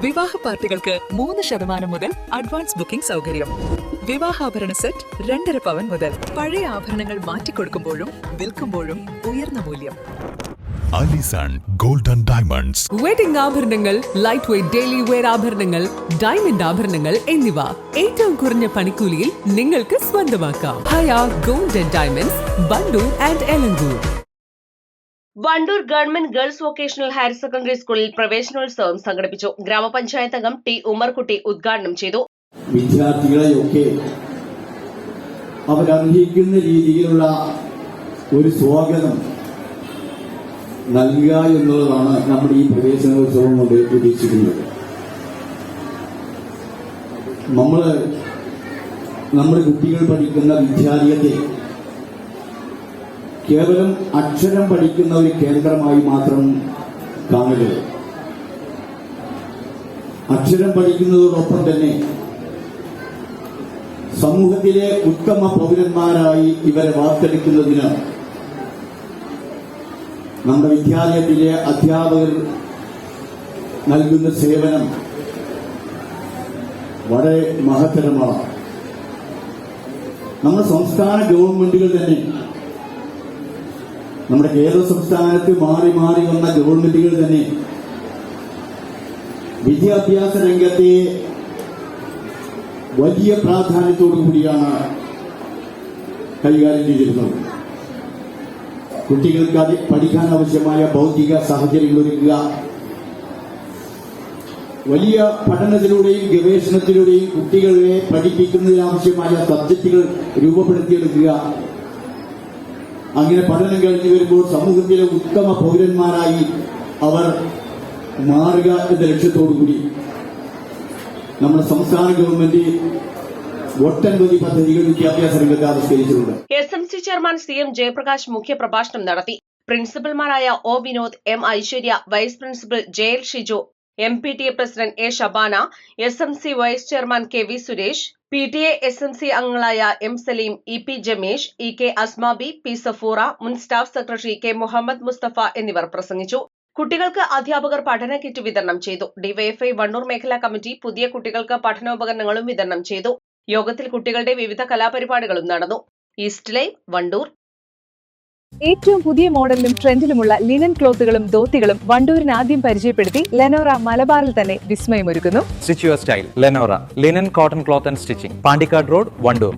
വിവാഹ പാർട്ടികൾക്ക് 3% മുതൽ അഡ്വാൻസ് ബുക്കിംഗ് സൗകര്യം. വിവാഹാഭരണ സെറ്റ് 2.5 പവൻ മുതൽ. പഴയ ആഭരണങ്ങൾ മാറ്റിക്കൊടുക്കുമ്പോഴും വിൽക്കുമ്പോഴും ഉയർന്ന മൂല്യം. Alison Golden Diamonds. വെഡിംഗ് ആഭരണങ്ങൾ, ലൈറ്റ് വെയ്റ്റ് ഡെയിലി വെയർ ആഭരണങ്ങൾ, ഡയമണ്ട് ആഭരണങ്ങൾ എന്നിവ ഏറ്റവും കുറഞ്ഞ പണിക്കൂലിയിൽ നിങ്ങൾക്ക് സ്വന്തമാക്കാം. Haya Golden Diamonds, Vandoor and Elankur. Vandoor government girls vocational higher secondary സ്കൂളിൽ പ്രവേശനോത്സവം സംഘടിപ്പിച്ചു. ഗ്രാമപഞ്ചായത്ത് അംഗം ടി ഉമ്മർകുട്ടി ഉദ്ഘാടനം ചെയ്തു. വിദ്യാർത്ഥികളെയൊക്കെ അവരർഹിക്കുന്ന രീതിയിലുള്ള ഒരു സ്വാഗതം നൽകുക എന്നുള്ളതാണ് നമ്മുടെ ഈ പ്രവേശനോത്സവം കൊണ്ട് ഉദ്ദേശിക്കുന്നത്. നമ്മുടെ കുട്ടികൾ പഠിക്കുന്ന വിദ്യാലയത്തെ കേവലം അക്ഷരം പഠിക്കുന്ന ഒരു കേന്ദ്രമായി മാത്രം കാണരുത്. അക്ഷരം പഠിക്കുന്നതോടൊപ്പം തന്നെ സമൂഹത്തിലെ ഉത്തമ പൗരന്മാരായി ഇവരെ വാർത്തെടുക്കുന്നതിന് നമ്മുടെ വിദ്യാലയത്തിലെ അധ്യാപകർ നൽകുന്ന സേവനം വളരെ മഹത്തരമാണ്. നമ്മുടെ സംസ്ഥാന ഗവൺമെന്റുകൾ തന്നെ, നമ്മുടെ കേരള സംസ്ഥാനത്ത് മാറി മാറി വന്ന ഗവൺമെന്റുകൾ തന്നെ വിദ്യാഭ്യാസ രംഗത്തെ വലിയ പ്രാധാന്യത്തോടു കൂടിയാണ് കൈകാര്യം ചെയ്തിരുന്നത്. കുട്ടികൾക്ക് പഠിക്കാൻ ആവശ്യമായ ഭൗതിക സാഹചര്യങ്ങൾ ഒരുക്കുക, വലിയ പഠനത്തിലൂടെയും ഗവേഷണത്തിലൂടെയും കുട്ടികളെ പഠിപ്പിക്കുന്നതിനാവശ്യമായ സബ്ജക്റ്റുകൾ രൂപപ്പെടുത്തിയെടുക്കുക. അങ്ങനെ പഠനം കഴിഞ്ഞു വരുമ്പോൾ സമൂഹത്തിലെ ഉത്തമ പൗരന്മാരായി അവർ മാറുക എന്ന ലക്ഷ്യത്തോടുകൂടി നമ്മുടെ സംസ്ഥാന ഗവൺമെന്റ് ഒട്ടനവധി പദ്ധതികൾ വിദ്യാഭ്യാസ രംഗത്ത് ആവിഷ്കരിച്ചിട്ടുണ്ട്. SMC ചെയർമാൻ CM ജയപ്രകാശ് മുഖ്യപ്രഭാഷണം നടത്തി. പ്രിൻസിപ്പൽമാരായ O Vinod, M Aishwarya, vice principal JL Shiju, MPTA president A Shabana, SMC vice chairman KV Suresh, PTA SMC അംഗങ്ങളായ M Salim, EP Jamish, EK Asmabi, P Safura, മുൻ staff secretary K Muhammad Mustafa എന്നിവർ പ്രസംഗിച്ചു. കുട്ടികൾക്ക് അധ്യാപകർ പഠന കിറ്റ് വിതരണം ചെയ്തു. ഡിവൈഎഫ്ഐ വണ്ടൂർ മേഖലാ കമ്മിറ്റി പുതിയ കുട്ടികൾക്ക് പഠനോപകരണങ്ങളും വിതരണം ചെയ്തു. യോഗത്തിൽ കുട്ടികളുടെ വിവിധ കലാപരിപാടികളും നടന്നു. East live, Wandoor. ഏറ്റവും പുതിയ മോഡലിലും ട്രെൻഡിലുമുള്ള ലിനൻ ക്ലോത്തുകളും ധോത്തികളും വണ്ടൂരിന് ആദ്യം പരിചയപ്പെടുത്തി ലെനോറ മലബാറിൽ തന്നെ വിസ്മയമൊരുക്കുന്നു. Stitch your style Lenora linen cotton cloth and stitching, Pandikkad road, Wandoor.